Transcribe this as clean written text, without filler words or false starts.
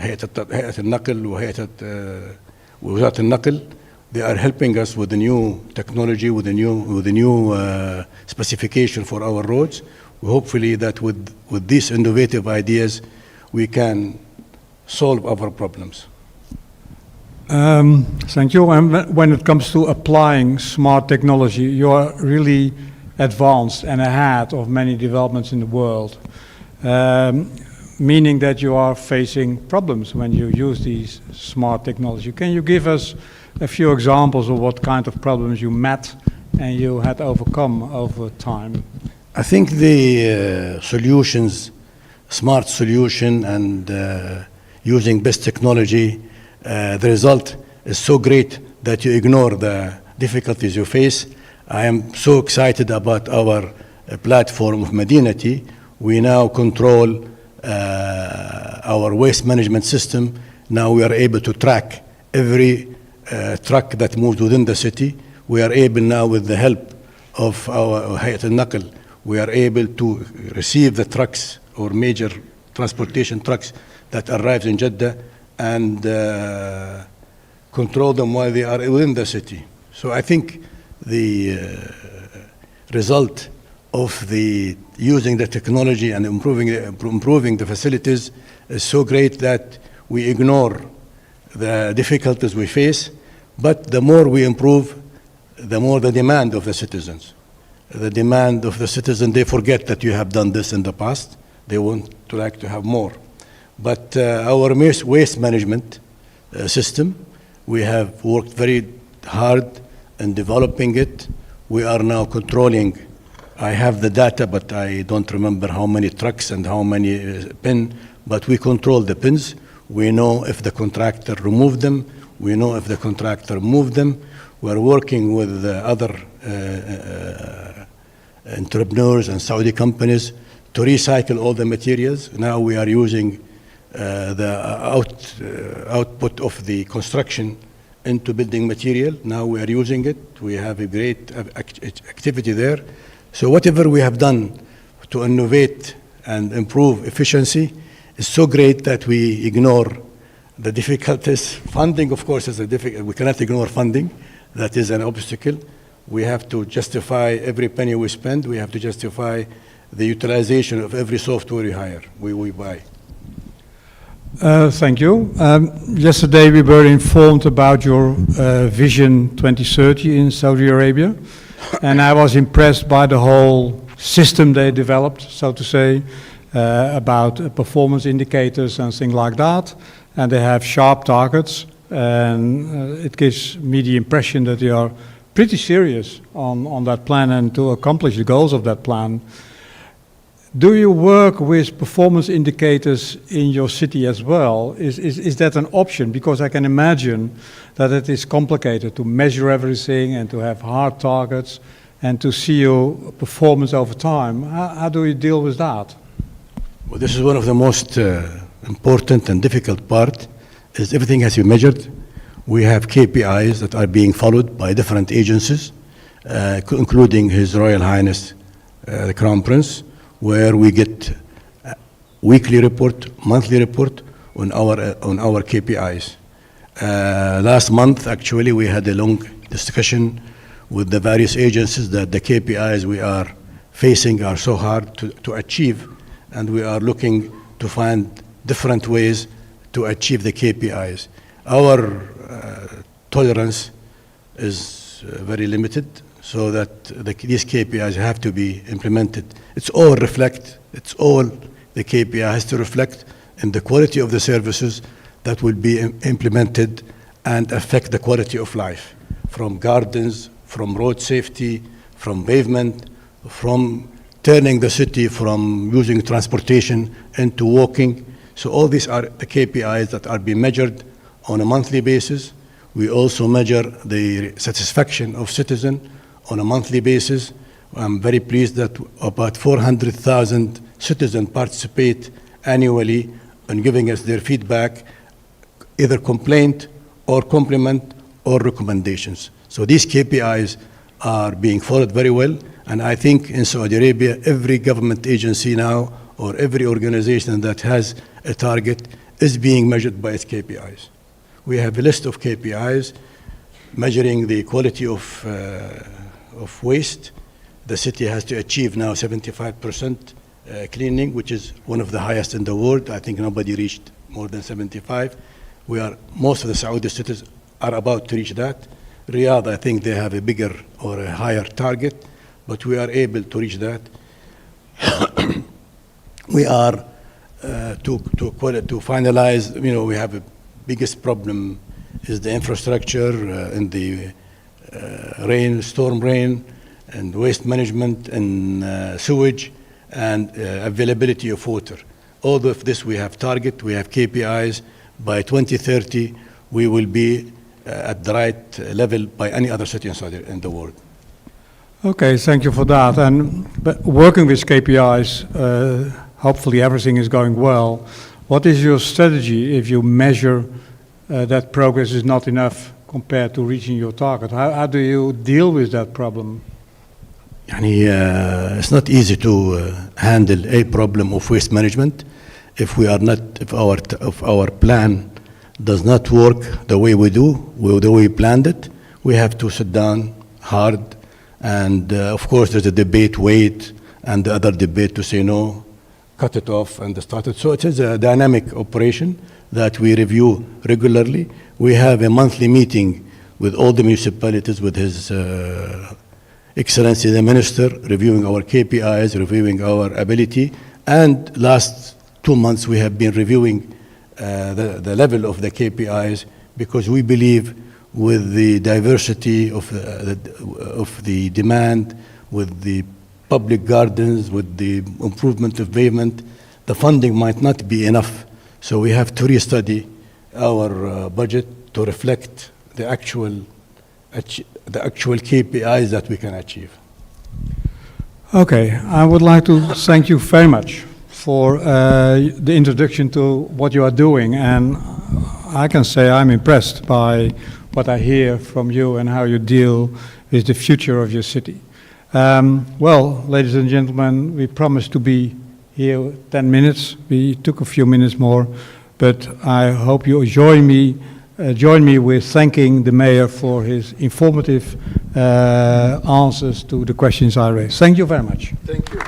هيئة النقل ووزارة النقل. They are helping us with the new technology, with the new specification for our roads. Hopefully that with these innovative ideas, we can solve our problems. Thank you. And when it comes to applying smart technology, you are really advanced and ahead of many developments in the world, meaning that you are facing problems when you use these smart technology. Can you give us a few examples of what kind of problems you met and you had overcome over time? I think the solutions, smart solution and using best technology, the result is so great that you ignore the difficulties you face. I am so excited about our platform of Madinati. We now control our waste management system. Now we are able to track every truck that moves within the city. We are able now, with the help of our Hayat al-Naql, we are able to receive the trucks or major transportation trucks that arrive in Jeddah and control them while they are within the city. So I think the result of the using the technology and improving the facilities is so great that we ignore the difficulties we face. But the more we improve, the more the demand of the citizens. The demand of the citizen, they forget that you have done this in the past. They want to like to have more. But our waste management system, we have worked very hard in developing it. We are now controlling. I have the data, but I don't remember how many trucks and how many pin, but we control the pins. We know if the contractor removed them. We know if the contractor moved them. We're working with other entrepreneurs and Saudi companies to recycle all the materials. Now we are using the output of the construction into building material. Now we are using it. We have a great activity there. So whatever we have done to innovate and improve efficiency is so great that we ignore the difficulties. Funding, of course, is we cannot ignore funding. That is an obstacle. We have to justify every penny we spend. We have to justify the utilization of every software we buy. Thank you. Yesterday we were informed about your Vision 2030 in Saudi Arabia, and I was impressed by the whole system they developed, so to say, about performance indicators and things like that. And they have sharp targets, and it gives me the impression that they are pretty serious on that plan and to accomplish the goals of that plan. Do you work with performance indicators in your city as well? Is that an option? Because I can imagine that it is complicated to measure everything and to have hard targets and to see your performance over time. How do you deal with that? Well, this is one of the most important and difficult part, is everything has to be measured. We have KPIs that are being followed by different agencies, including His Royal Highness, the Crown Prince, where we get weekly report, monthly report on our KPIs. Last month, actually, we had a long discussion with the various agencies that the KPIs we are facing are so hard to achieve, and we are looking to find different ways to achieve the KPIs. Our tolerance is very limited, so that these KPIs have to be implemented. The KPI has to reflect in the quality of the services that will be implemented and affect the quality of life, from gardens, from road safety, from pavement, from turning the city from using transportation into walking. So all these are the KPIs that are being measured on a monthly basis. We also measure the satisfaction of citizens on a monthly basis. I'm very pleased that about 400,000 citizens participate annually in giving us their feedback, either complaint or compliment or recommendations. So these KPIs are being followed very well, and I think in Saudi Arabia, every government agency now or every organization that has a target is being measured by its KPIs. We have a list of KPIs measuring the quality of waste. The city has to achieve now 75% cleaning, which is one of the highest in the world. I think nobody reached more than 75. Most of the Saudi cities are about to reach that. Riyadh, I think they have a bigger or a higher target, but we are able to reach that. We are to finalize, we have a biggest problem is the infrastructure in the storm rain, and waste management, and sewage, and availability of water. All of this we have target, we have KPIs. By 2030, we will be at the right level by any other city in the world. Okay, thank you for that. But working with KPIs, hopefully everything is going well. What is your strategy if you measure that progress is not enough compared to reaching your target? How do you deal with that problem? It's not easy to handle a problem of waste management if our plan does not work the way the way we planned it. We have to sit down hard, and of course there's a debate, wait, and the other debate to say no, cut it off and start it. So it is a dynamic operation that we review regularly. We have a monthly meeting with all the municipalities with His Excellency the Minister, reviewing our KPIs, reviewing our ability, and last 2 months we have been reviewing the level of the KPIs, because we believe with the diversity of the demand, with the public gardens, with the improvement of pavement, the funding might not be enough. So we have to restudy our budget to reflect the actual KPIs that we can achieve. Okay, I would like to thank you very much for the introduction to what you are doing, and I can say I'm impressed by what I hear from you and how you deal with the future of your city. Well, ladies and gentlemen, we promised to be here 10 minutes. We took a few minutes more, but I hope you join me with thanking the mayor for his informative answers to the questions I raised. Thank you very much. Thank you.